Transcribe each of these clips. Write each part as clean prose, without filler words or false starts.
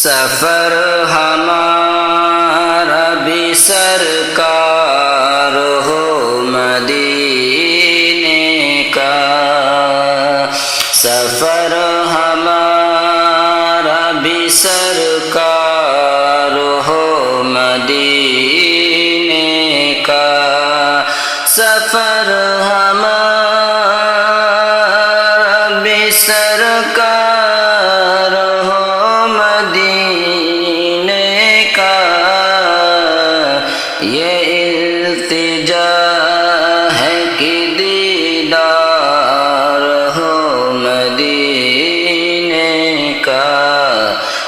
سفر ہمارا بھی سرکار ہو مدینے کا، سفر ہمارا بھی سرکار ہو مدینے کا، سفر ہمارا بھی سرکار ہو مدینے کا، یہ التجا ہے کہ دیدار ہو مدینے کا،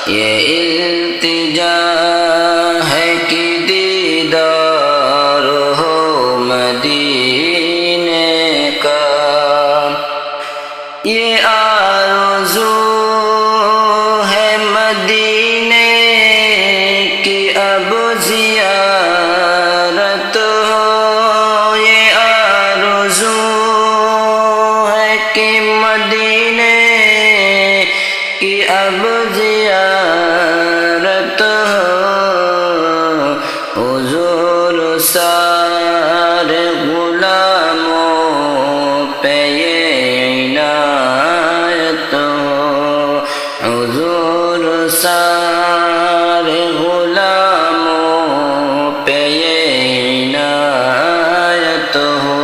یہ التجا ہے کہ دیدار ہو مدینے کا، یہ آرزو ہے مدینے کی اب زیارت ہو، یہ آرزو ہے کہ مدینے کی اب زیارت ہو، حضور سارے غلاموں پہ یہ عنایت ہو، حضور سارے غلاموں پہ یہ عنایت ہو،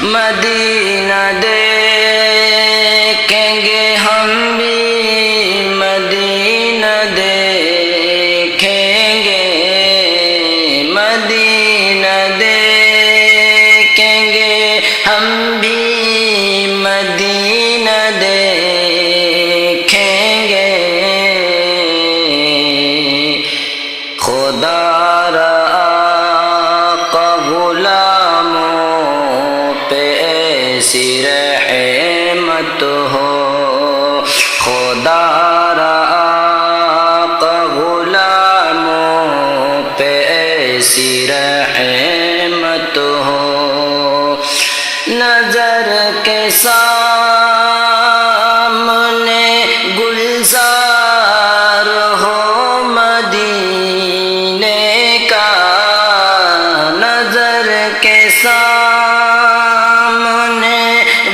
مدینہ دیکھیں گے ہم بھی، مدینہ دیکھیں گے، مدینہ دیکھیں گے ہم بھی، مدینہ دیکھیں گے، خدا را آقا غلاموں پہ ایسی رحمت ہو، خدا را آقا غلاموں پہ ایسی رحمت ہو، نظر کے سامنے گلزار ہو مدینے کا، نظر کے سامنے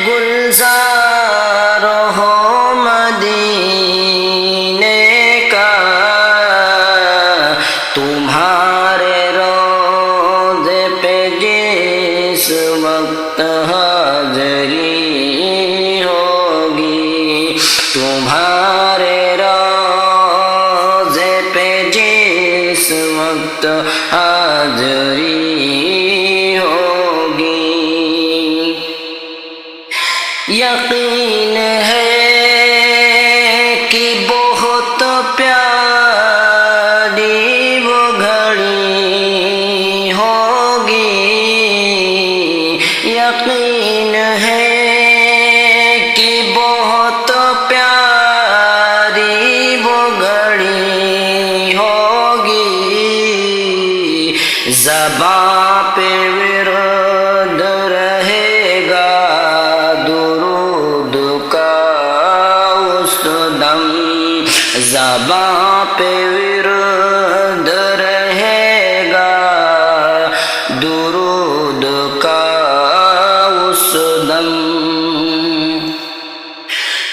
گلزار ہو مدینے کا، تمہارے روضے پہ جس وقت حاضری ہوگی، تمہارے روضے پہ جس وقت حاضری ہوگی، یقین ہے کہ بہت پیاری وہ گھڑی ہوگی، یقین ہے کہ بہت پیاری وہ گھڑی ہوگی، زباں پہ ورد رہے گا درود کا اس دم، زباں پہ ورد رہے گا درود کا اس دم،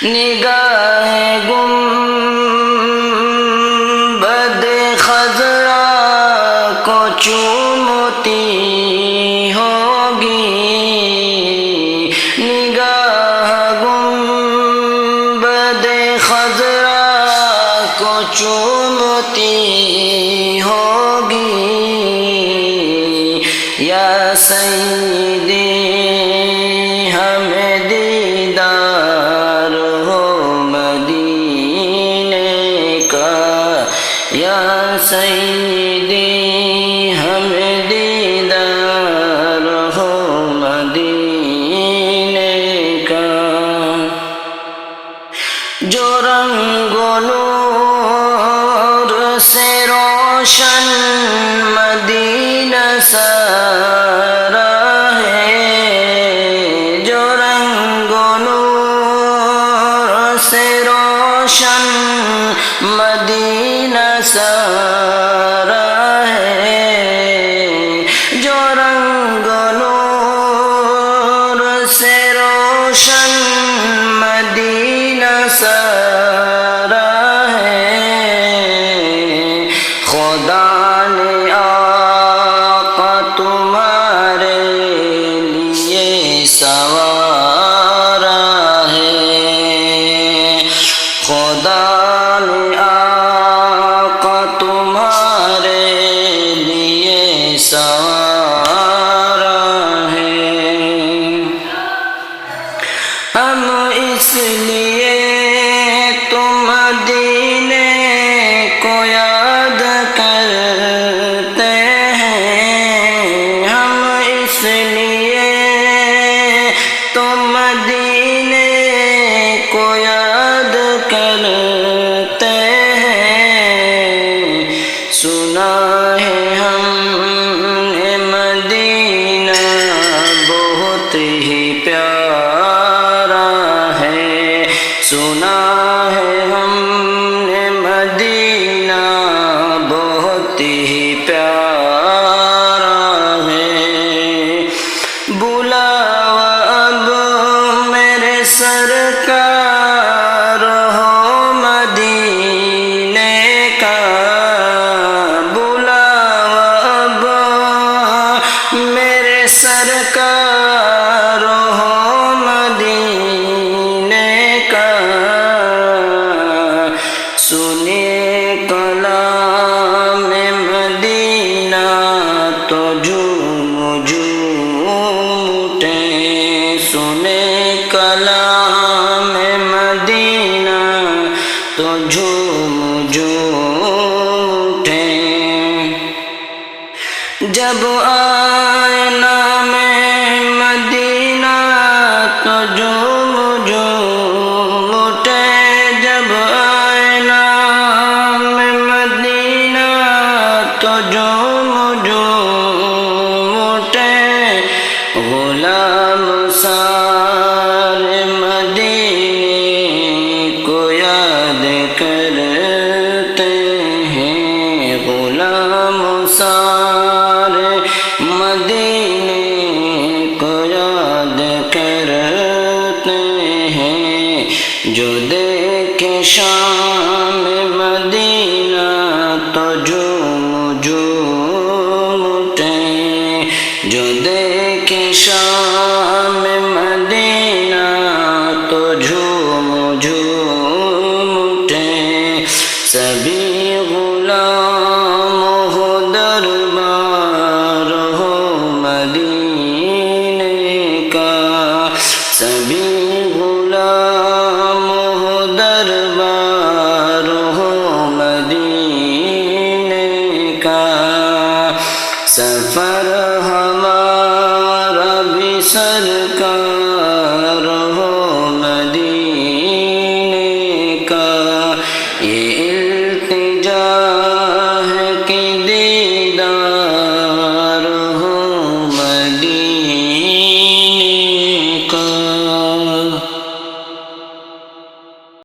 نگاہ گنبد خضرا کو چومتی ہوگی، نگاہ گنبد خضرا کو چومتی ہوگی، یا سیدی ہمیں دیدار ہو مدینے کا، یا سیدی ہمیں دیدار ہو مدینے کا، جو رنگ و نور سے روشن مدینہ سارا ہے، جو رنگ و نور سے روشن روشن مدینہ سارا ہے جو رنگ نور سے روشن مدینہ سارا ہے خدا نے آقا تمہارے لیے سوارا ہے خدا نے آقا تمہارے لیے سوارا ہے ہم اس لیے تو مدینے کو یاد کرتے ہیں ہم اس لیے تو مدینے کو یاد کرتے ہیں سنا ہے ہم نے مدینہ بہت ہی پیارا ہے سنا ہے ہم نے مدینہ بہت ہی پیارا ہے بلاوا اب میرے سرکار ہو مدینے کا بلاوا اب میرے سرکار ہو مدینے کا سنے کلام مدینہ تو جھوم جھوم اٹھیں سنے کلام مدینہ تو جھوم جھوم اٹھیں جب آئے نام مدینہ تو جھوم جھوم اٹھے جب آئے نام مدینہ تو جھوم جھوم اٹھے غلام سارے مدینے کو یاد کرتے ہیں غلام سارے مدینے کو یاد کرتے ہیں جو دیکھے شام مدینہ تو جھوم جھوم اٹھیں جو دیکھے شام مدینہ تو جھوم جھوم اٹھیں سبھی غلام ہو دربار ہو مدینے کا سبھی غلام ہو دربار ہو مدینے کا سفر ہمارا بھی سرکار